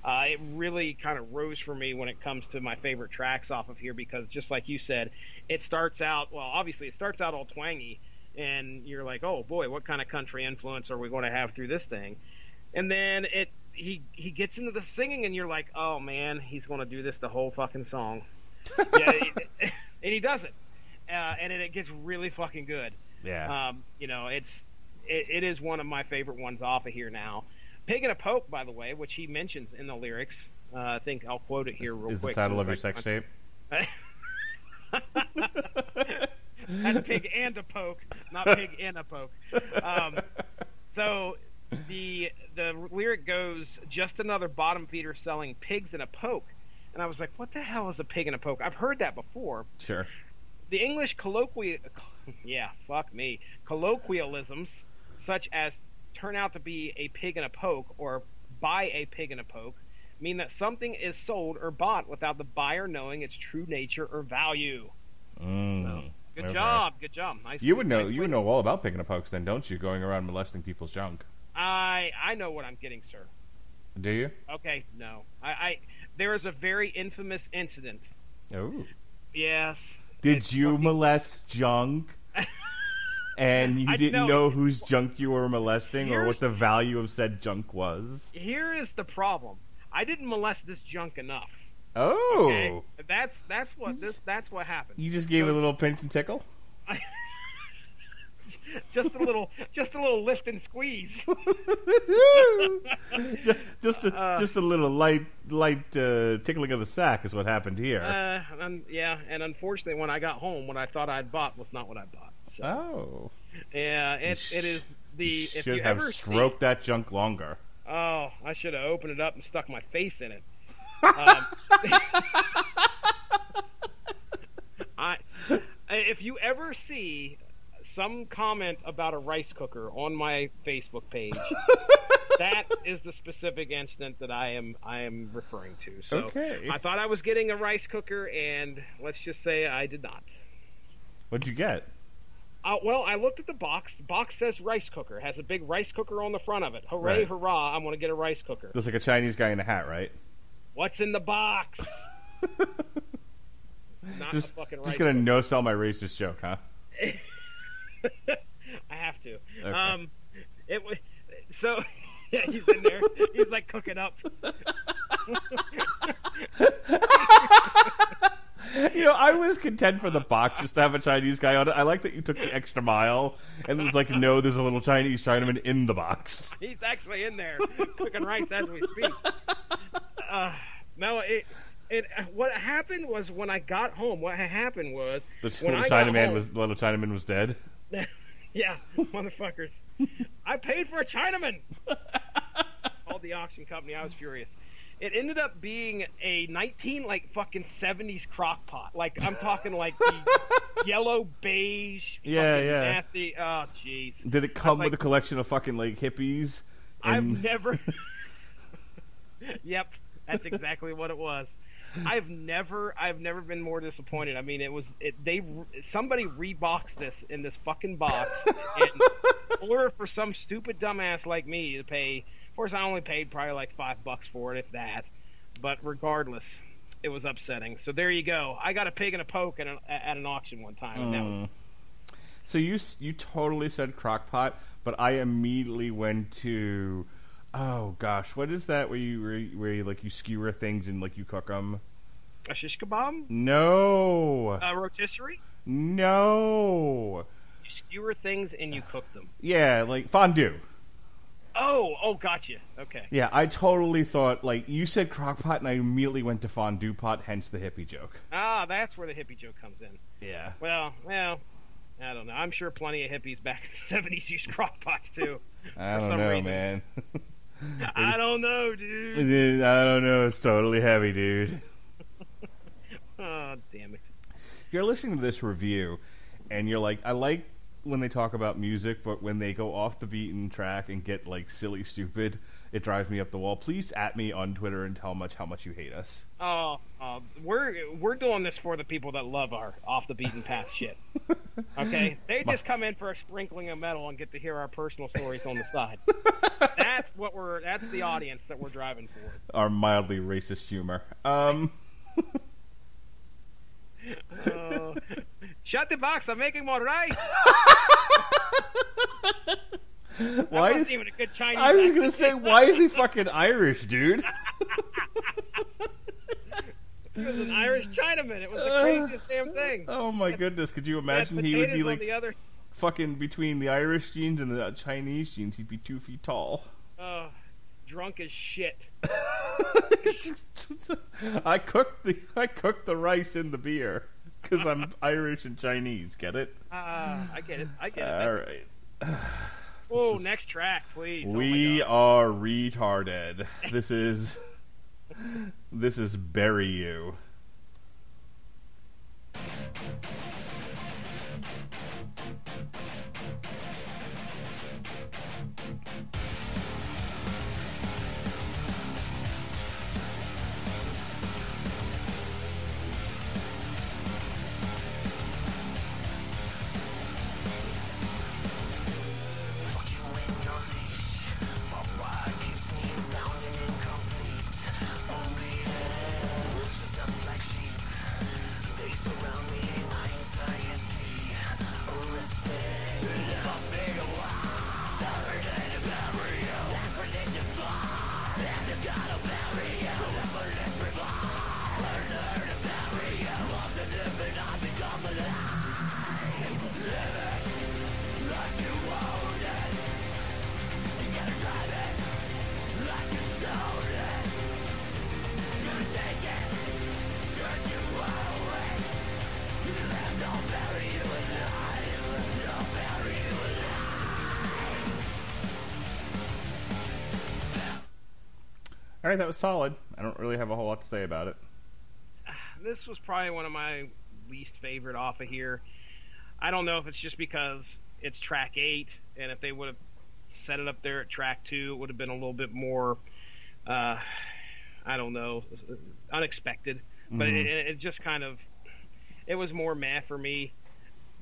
It really kind of rose for me when it comes to my favorite tracks off of here, because just like you said, it starts out all twangy, and you're like, oh boy, what kind of country influence are we going to have through this thing? And then he gets into the singing, and you're like, oh man, he's going to do this the whole fucking song. Yeah, and he does it, and it gets really fucking good. Yeah. It is one of my favorite ones off of here now. Pig and a Poke, by the way, which he mentions in the lyrics. I think I'll quote it here real quick. Is the title of your sex tape? That's Pig and a Poke, not Pig in a Poke. So the lyric goes, "Just another bottom feeder selling pigs in a poke." And I was like, what the hell is a pig in a poke? I've heard that before. Sure. The English colloquialisms, such as turn out to be a pig in a poke or buy a pig in a poke, mean that something is sold or bought without the buyer knowing its true nature or value. Good job. Nice. You would know all about pig in a pokes then, don't you? Going around molesting people's junk. I know what I'm getting, sir. Do you? Okay, no. There is a very infamous incident. Oh. Yes. Did you molest junk? And you didn't know whose junk you were molesting or what the value of said junk was? Here is the problem. I didn't molest this junk enough. Oh. Okay? That's what happened. You just gave it a little pinch and tickle? just a little lift and squeeze. just a little light tickling of the sack is what happened here. And unfortunately, when I got home, what I thought I'd bought was not what I bought. So. Oh, yeah, it is the. You if should you have ever stroked that junk longer. Oh, I should have opened it up and stuck my face in it. If you ever see some comment about a rice cooker on my Facebook page, that is the specific incident that I am referring to. So okay. I thought I was getting a rice cooker, and let's just say I did not. What'd you get? Well, I looked at the box. The box says rice cooker. It has a big rice cooker on the front of it. Hooray, hurrah, I'm going to get a rice cooker. Looks like a Chinese guy in a hat, right? What's in the box? Not a fucking rice Just going to cooker. no-sell my racist joke, huh? I have to. Okay. So yeah, he's in there. He's like cooking up. I was content for the box just to have a Chinese guy on it. I like that you took the extra mile and was like, no, there's a little Chinese Chinaman in the box. He's actually in there cooking rice as we speak. No, what happened was when I got home. What happened was the little Chinaman was dead. Yeah, motherfuckers. I paid for a Chinaman. Called the auction company. I was furious. It ended up being a 70s crock pot. Like, I'm talking like the yellow beige, nasty. Oh, jeez. Did it come with a collection of fucking like hippies? I've never. Yep, that's exactly what it was. I've never been more disappointed. I mean, somebody reboxed this in this fucking box in order for some stupid dumbass like me to pay. Of course, I only paid probably like $5 for it, if that. But regardless, it was upsetting. So there you go. I got a pig and a poke at an auction one time. And So you totally said crockpot, but I immediately went to, oh gosh, what is that where you like you skewer things and like you cook them? A shish kebab? No. A rotisserie? No. You skewer things and you cook them. Yeah, like fondue. Oh, gotcha. Okay. Yeah, I totally thought, like, you said crockpot, and I immediately went to fondue pot, hence the hippie joke. Ah, that's where the hippie joke comes in. Yeah. Well, I don't know. I'm sure plenty of hippies back in the 70s used crockpots, too. I don't know, reason. Man. I don't know, dude. I don't know. It's totally heavy, dude. Oh, damn it. If you're listening to this review and you're like, I like when they talk about music, but when they go off the beaten track and get like silly stupid, it drives me up the wall. Please at me on Twitter and tell how much you hate us. We're doing this for the people that love our off the beaten path shit. Okay, they just come in for a sprinkling of metal and get to hear our personal stories on the side. That's the audience that we're driving for. Our mildly racist humor. Shut the box! I'm making more rice. Why is even a good Chinese? I was gonna say, why is he fucking Irish, dude? He was an Irish Chinaman. It was the craziest damn thing. Oh my goodness! Could you imagine he would be like other... fucking between the Irish genes and the Chinese genes? He'd be 2 feet tall. Drunk as shit. I cooked the rice in the beer because I'm Irish and Chinese. Get it? I get it. All right. Next track, please. We are retarded. This is Bury You. All right, that was solid. I don't really have a whole lot to say about it. This was probably one of my least favorite off of here. I don't know if it's just because it's track 8, and if they would have set it up there at track 2, it would have been a little bit more, I don't know, unexpected. But it just kind of, it was more meh for me.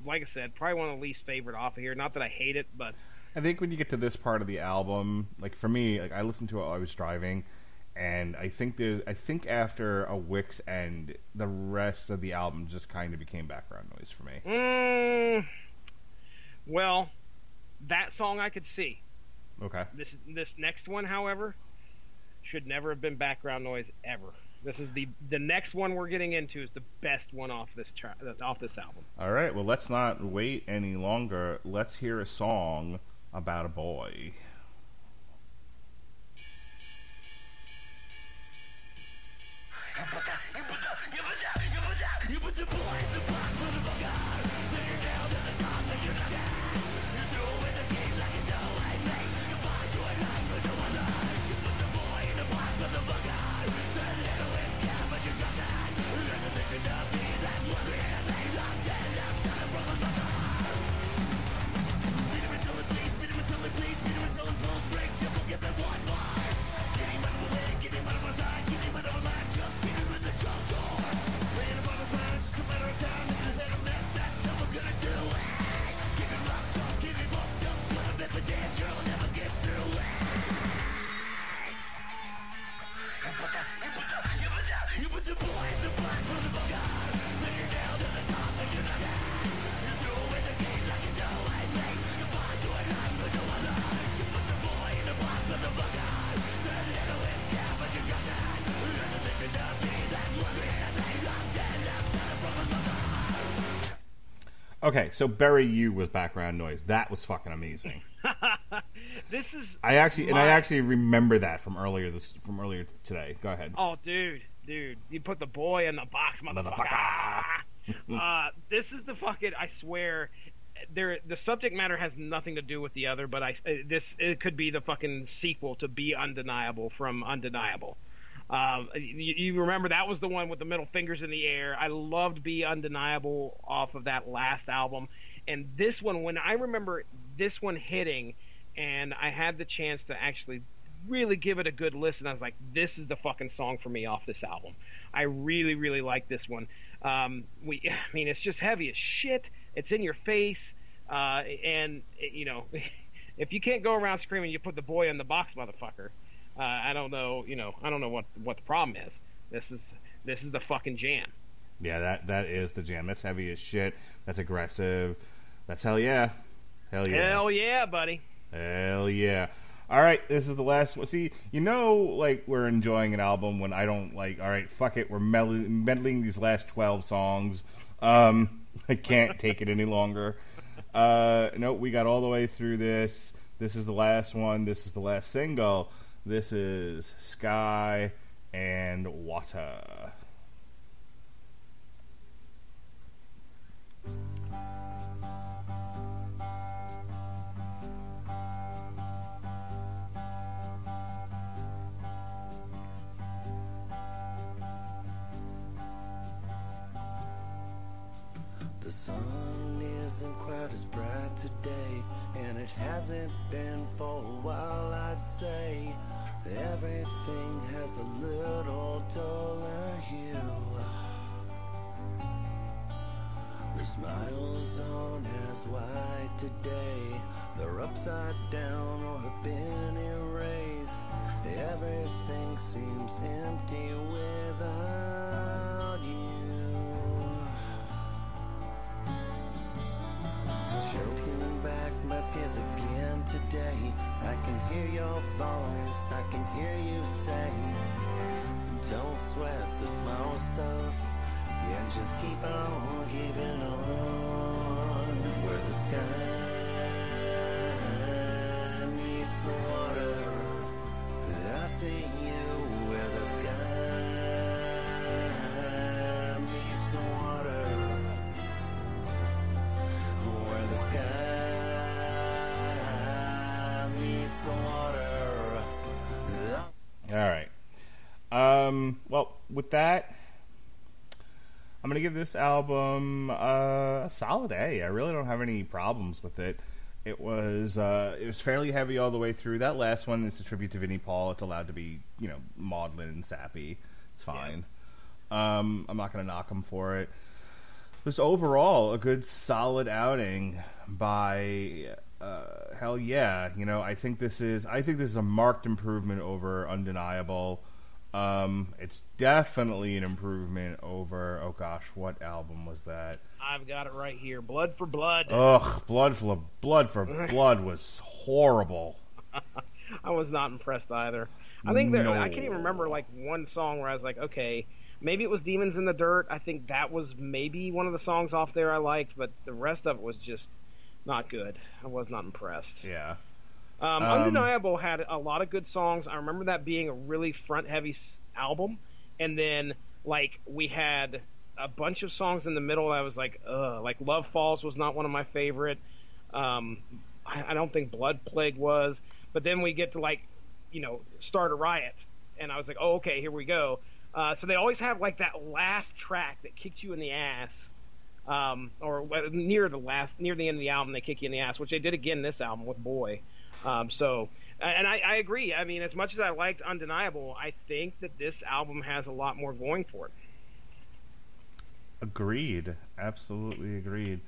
Like I said, probably one of the least favorite off of here. Not that I hate it, but I think when you get to this part of the album, like for me, like I listened to it while I was driving, and I think after a Wick's end, the rest of the album just kind of became background noise for me. Well, that song I could see. Okay. This next one, however, should never have been background noise ever. This is the next one we're getting into is the best one off this album. All right, well, let's not wait any longer. Let's hear a song about a boy. Okay, so Bury You was background noise. That was fucking amazing. This is I actually remember that from earlier today. Go ahead. Oh, dude, you put the boy in the box, motherfucker. This is the fucking. I swear, the subject matter has nothing to do with the other, but it could be the fucking sequel to Be Undeniable from Undeniable. You remember that was the one with the middle fingers in the air. I loved Be Undeniable off of that last album. And this one, when I remember this one hitting and I had the chance to actually really give it a good listen, I was like, this is the fucking song for me off this album. I really, really like this one. It's just heavy as shit. It's in your face. And, if you can't go around screaming, you put the boy in the box, motherfucker. I don't know what the problem is. This is the fucking jam. Yeah, that is the jam. That's heavy as shit. That's aggressive. That's hell yeah. Hell yeah. Hell yeah, buddy. Hell yeah. All right, this is the last one. See, we're enjoying an album when I don't all right, fuck it, we're meddling these last 12 songs. I can't take it any longer. No, we got all the way through this. This is the last one. This is the last single. This is Sky and Water. The sun isn't quite as bright today, and it hasn't been for a while, I'd say. Everything has a little duller hue. The smiles aren't as wide today. They're upside down or have been erased. Everything seems empty without you. Choking back my tears again today. I can hear your voice, I can hear you say, don't sweat the small stuff, yeah, just keep on keeping on. Where the sky meets the water, I see you. Where the sky meets the water, where the sky meets the water. All right. Well, with that, I'm gonna give this album a solid A. I really don't have any problems with it. It was fairly heavy all the way through. That last one is a tribute to Vinnie Paul. It's allowed to be, maudlin and sappy. It's fine. Yeah. I'm not gonna knock him for it. Just overall, a good solid outing by HellYeah. I think this is a marked improvement over Undeniable. It's definitely an improvement over, oh gosh, what album was that? I've got it right here. Blood for Blood. Ugh, Blood for Blood was horrible. I was not impressed either. I think I can't even remember one song where I was like, okay, maybe it was Demons in the Dirt. I think that was maybe one of the songs off there I liked, but the rest of it was just not good. I was not impressed. Yeah. Undeniable had a lot of good songs. I remember that being a really front-heavy album, and then we had a bunch of songs in the middle. I was like Love Falls was not one of my favorite. I don't think Blood Plague was. But then we get to Start a Riot, and I was like, oh, okay, here we go. So they always have that last track that kicks you in the ass, or near the end of the album they kick you in the ass, which they did again this album with Boy. I agree. I mean, as much as I liked Undeniable, I think that this album has a lot more going for it. Agreed. Absolutely agreed.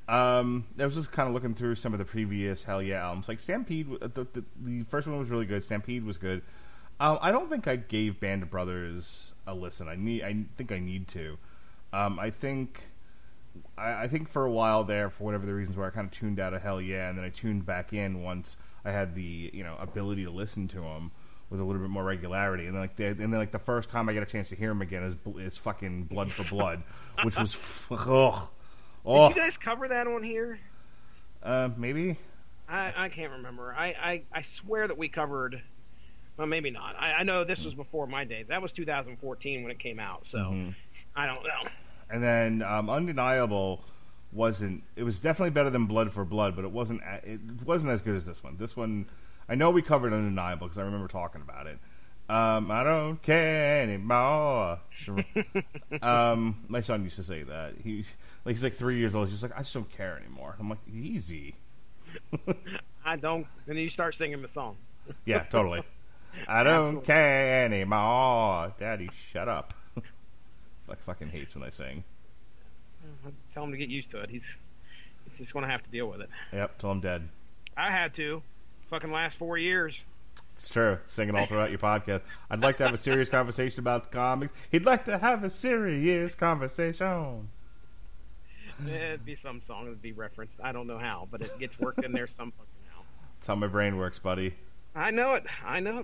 I was just kind of looking through some of the previous HellYeah albums. Like Stampede, the first one was really good. Stampede was good. I don't think I gave Band of Brothers a listen. I think I need to. I think for a while there, for whatever the reasons were, I kind of tuned out of HellYeah, and then I tuned back in once I had the ability to listen to them with a little bit more regularity. And then the first time I get a chance to hear them again is fucking Blood for Blood, which was Did you guys cover that on here? Maybe. I can't remember. I swear that we covered. Well, maybe not. I know this was before my days. That was 2014 when it came out, so I don't know. And then Undeniable wasn't. It was definitely better than Blood for Blood, but it wasn't as good as this one. This one, I know we covered Undeniable because I remember talking about it. I don't care anymore. My son used to say that. He's like 3 years old. He's just like, I just don't care anymore. I'm like, easy. I don't. And then you start singing the song. Yeah, totally. I don't care anymore. Daddy, shut up. Like fucking hates when I sing. Tell him to get used to it. He's just going to have to deal with it. Yep, till I'm dead. I had to. Fucking last 4 years. It's true. Singing all throughout your podcast. I'd like to have a serious conversation about the comics. He'd like to have a serious conversation. It'd be some song that'd be referenced. I don't know how, but it gets worked in there some fucking how. That's how my brain works, buddy. I know it,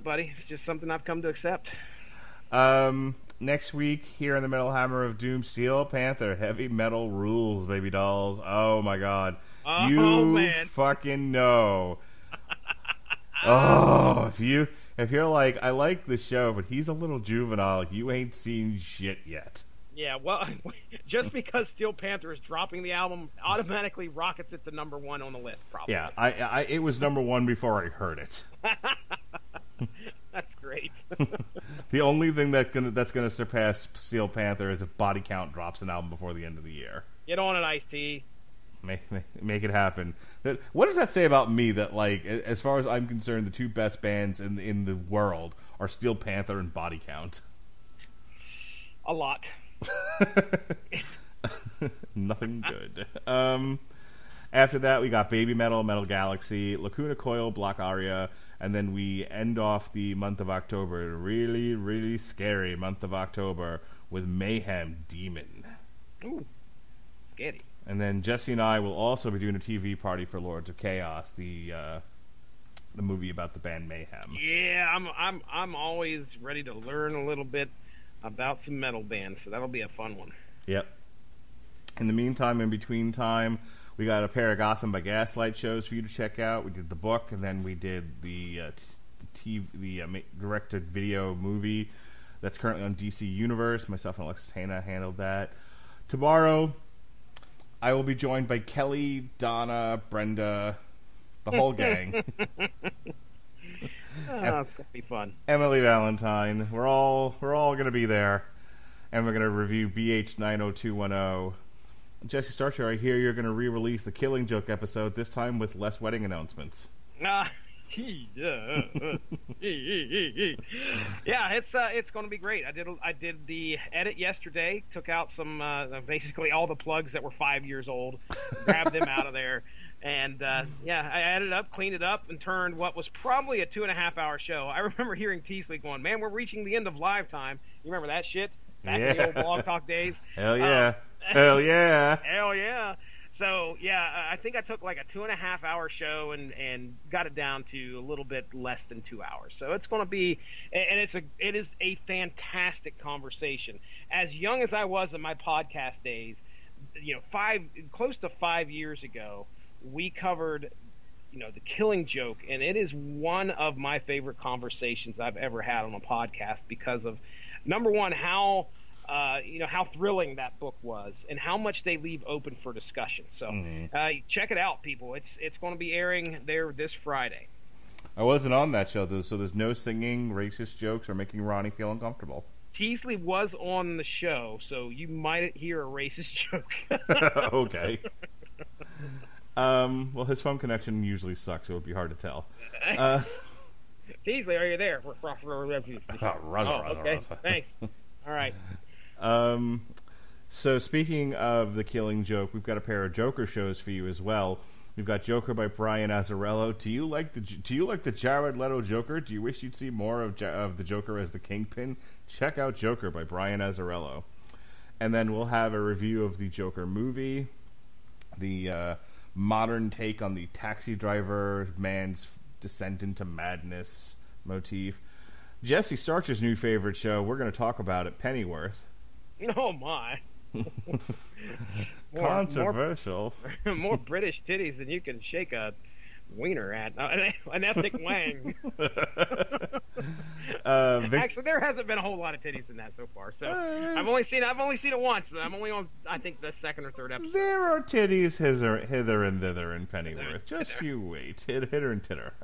buddy. It's just something I've come to accept. Next week, here in the Metal Hammer of Doom, Steel Panther, Heavy Metal Rules, baby dolls. Oh my god. Oh, man. Fucking know. Oh, if you're like, I like the show, but he's a little juvenile, like, you ain't seen shit yet. Yeah, well, just because Steel Panther is dropping the album automatically rockets it to number 1 on the list, probably. Yeah, it was number 1 before I heard it. That's great. The only thing that's gonna surpass Steel Panther is if Body Count drops an album before the end of the year. Get on it, Ice-T. Make it happen. What does that say about me? That, like, as far as I'm concerned, the two best bands in the world are Steel Panther and Body Count. A lot. Nothing good. After that, we got Baby Metal, Metal Galaxy, Lacuna Coil, Block Aria, and then we end off the month of October, really, really scary month of October, with Mayhem Demon. Ooh, scary. And then Jesse and I will also be doing a TV party for Lords of Chaos, the movie about the band Mayhem. Yeah, I'm always ready to learn a little bit about some metal bands, so that'll be a fun one. Yep. In the meantime, in between time, we got a pair of Gotham by Gaslight shows for you to check out. We did the book, and then we did the direct-to-video movie that's currently on DC Universe. Myself and Alexis Hana handled that. Tomorrow, I will be joined by Kelly, Donna, Brenda, the whole gang. It's gonna be fun. Emily Valentine. We're all gonna be there, and we're gonna review BH 90210. Jesse Starcher, I hear you're gonna re-release the Killing Joke episode, this time with less wedding announcements. Yeah, it's going to be great. I did the edit yesterday. Took out some basically all the plugs that were 5 years old, grabbed them out of there, and I added it up, cleaned it up, and turned what was probably a 2.5-hour show. I remember hearing Teasley going, "Man, we're reaching the end of live time." You remember that shit back in the old Blog Talk days? Hell yeah! Hell yeah! Hell yeah! So, I think I took like a 2.5-hour show and got it down to a little bit less than 2 hours. So it's going to be, and it is a fantastic conversation. As young as I was in my podcast days, close to 5 years ago, we covered, the Killing Joke, and it is one of my favorite conversations I've ever had on a podcast because of, number one, how thrilling that book was and how much they leave open for discussion. So check it out, people. It's going to be airing there this Friday. I wasn't on that show, though, so there's no singing, racist jokes, or making Ronnie feel uncomfortable. Teasley was on the show, so you might hear a racist joke. Okay. Well, his phone connection usually sucks, so it would be hard to tell. Teasley, are you there? Okay, thanks. All right. So speaking of the Killing Joke, we've got a pair of Joker shows for you as well. We've got Joker by Brian Azzarello. Do you like the Jared Leto Joker? Do you wish you'd see more of the Joker as the Kingpin? Check out Joker by Brian Azzarello. And then we'll have a review of the Joker movie, the modern take on the taxi driver man's descent into madness motif. Jesse Starcher's new favorite show, we're going to talk about it, Pennyworth. Oh, my. Controversial. More British titties than you can shake a wiener at? An ethnic wang. Actually, there hasn't been a whole lot of titties in that so far. So I've only seen it once, but I'm only on, I think, the second or third episode. There are titties hither and thither in Pennyworth. Just you wait. Hitter and titter.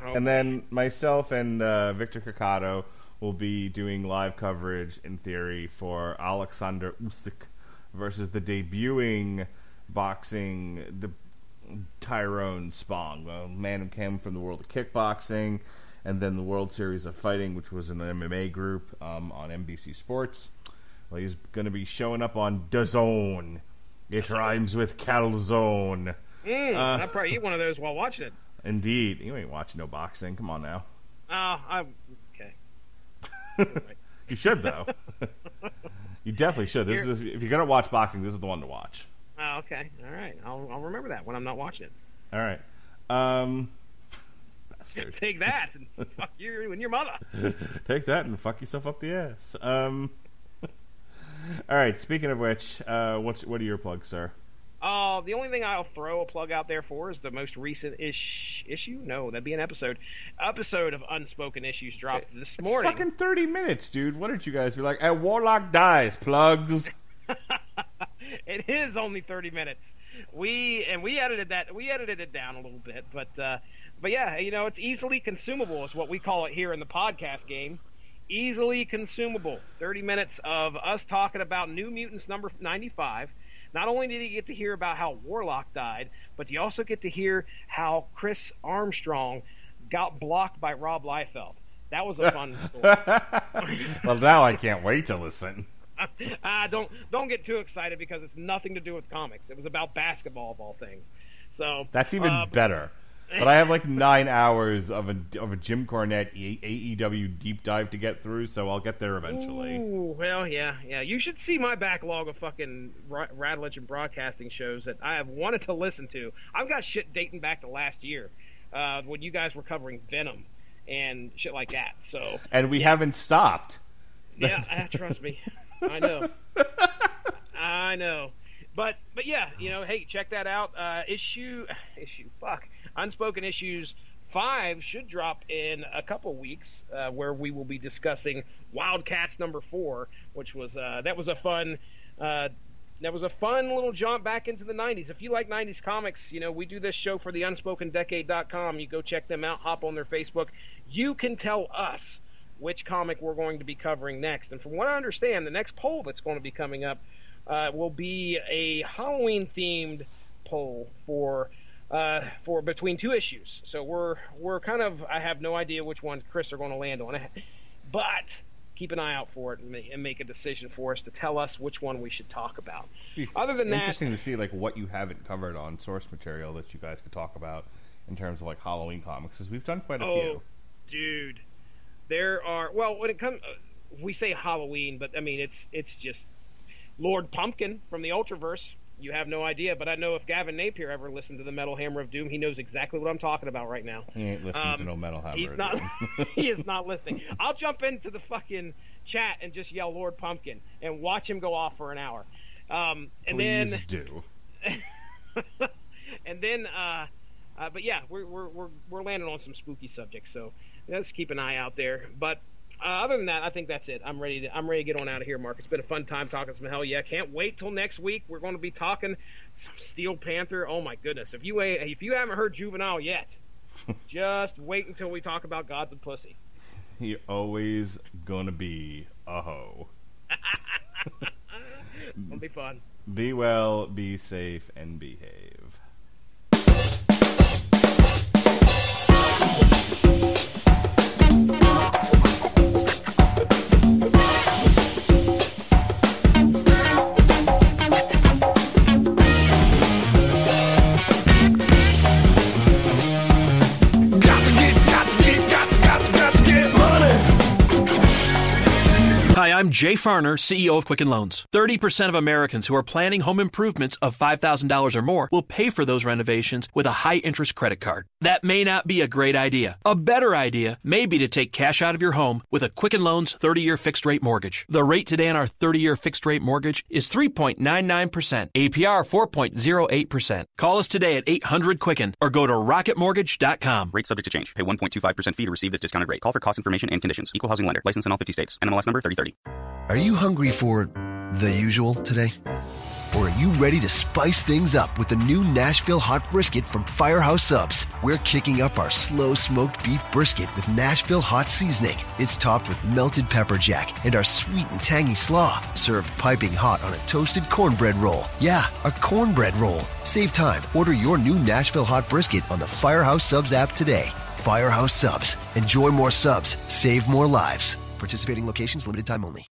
And then myself and Victor Cicado will be doing live coverage, in theory, for Alexander Usyk versus the debuting boxing Tyrone Spong, a man who came from the world of kickboxing and then the World Series of Fighting, which was an MMA group on NBC Sports. Well, he's going to be showing up on DAZN. It rhymes with calzone. I'd probably eat one of those while watching it. Indeed. You ain't watching no boxing. Come on now. Okay. You should, though. You definitely should. If you're going to watch boxing, this is the one to watch. Oh, okay. All right. I'll remember that when I'm not watching it. All right. Bastard. Take that and fuck you and your mother. Take that and fuck yourself up the ass. All right. Speaking of which, what are your plugs, sir? The only thing I'll throw a plug out there for is the most recent issue. No, that'd be an episode of Unspoken Issues dropped this morning. It's fucking 30 minutes, dude. What did you guys be like? And Warlock dies. Plugs. It is only 30 minutes. We edited it down a little bit, but yeah, it's easily consumable is what we call it here in the podcast game. Easily consumable. 30 minutes of us talking about New Mutants number 95. Not only did you get to hear about how Warlock died, but you also get to hear how Chris Armstrong got blocked by Rob Liefeld. That was a fun story. Well, now I can't wait to listen. Don't get too excited because it's nothing to do with comics. It was about basketball of all things. So that's even better. But I have like 9 hours of a Jim Cornette AEW deep dive to get through, so I'll get there eventually. Ooh, well, yeah. You should see my backlog of fucking Radulich and broadcasting shows that I have wanted to listen to. I've got shit dating back to last year when you guys were covering Venom and shit like that. So and we haven't stopped. Yeah, trust me. I know. But yeah, hey, check that out. Unspoken Issues 5 should drop in a couple weeks, where we will be discussing Wildcats number 4, which was that was a fun little jaunt back into the 90s. If you like 90s comics, we do this show for the UnspokenDecade.com. You go check them out, hop on their Facebook. You can tell us which comic we're going to be covering next. And from what I understand, the next poll that's going to be coming up will be a Halloween-themed poll for between 2 issues. So we're kind of, I have no idea which one Chris are going to land on, but keep an eye out for it and make a decision for us to tell us which one we should talk about. Other than that, interesting to see like what you haven't covered on source material that you guys could talk about in terms of like Halloween comics, because we've done quite a few. Dude, there are, well, when it comes, we say Halloween, but I mean it's just Lord Pumpkin from the Ultraverse. You have no idea, but I know if Gavin Napier ever listened to the Metal Hammer of Doom, he knows exactly what I'm talking about right now. He ain't listening to no Metal Hammer. He's not. He is not listening. I'll jump into the fucking chat and just yell Lord Pumpkin and watch him go off for an hour. Please do. And then, but yeah, we're landing on some spooky subjects, so let's keep an eye out there. But other than that, I think that's it. I'm ready to get on out of here, Mark. It's been a fun time talking some HellYeah. Can't wait till next week. We're going to be talking some Steel Panther. Oh my goodness! If you haven't heard Juvenile yet, just wait until we talk about Gods and Pussy. You're always gonna be a hoe. It'll be fun. Be well, be safe, and behave. Hi, I'm Jay Farner, CEO of Quicken Loans. 30% of Americans who are planning home improvements of $5,000 or more will pay for those renovations with a high-interest credit card. That may not be a great idea. A better idea may be to take cash out of your home with a Quicken Loans 30-year fixed-rate mortgage. The rate today on our 30-year fixed-rate mortgage is 3.99%, APR 4.08%. Call us today at 800-QUICKEN or go to rocketmortgage.com. Rate subject to change. Pay 1.25% fee to receive this discounted rate. Call for cost information and conditions. Equal housing lender. License in all 50 states. NMLS number 3030. Are you hungry for the usual today? Or are you ready to spice things up with the new Nashville Hot Brisket from Firehouse Subs? We're kicking up our slow-smoked beef brisket with Nashville Hot Seasoning. It's topped with melted pepper jack and our sweet and tangy slaw, served piping hot on a toasted cornbread roll. Yeah, a cornbread roll. Save time. Order your new Nashville Hot Brisket on the Firehouse Subs app today. Firehouse Subs. Enjoy more subs. Save more lives. Participating locations, limited time only.